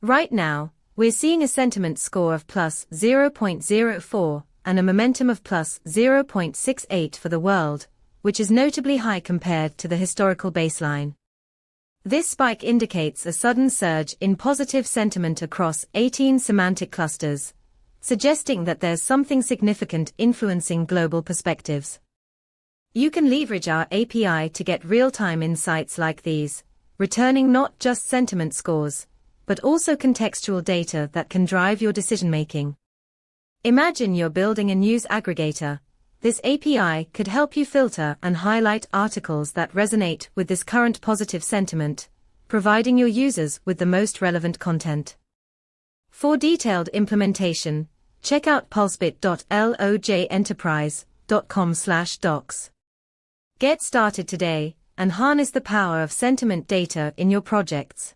Right now, we're seeing a sentiment score of plus 0.04 and a momentum of plus 0.68 for the world, which is notably high compared to the historical baseline. This spike indicates a sudden surge in positive sentiment across 18 semantic clusters, suggesting that there's something significant influencing global perspectives. You can leverage our API to get real-time insights like these, returning not just sentiment scores, but also contextual data that can drive your decision-making. Imagine you're building a news aggregator. This API could help you filter and highlight articles that resonate with this current positive sentiment, providing your users with the most relevant content. For detailed implementation, check out pulsebitlojenterprise.com/docs. Get started today and harness the power of sentiment data in your projects.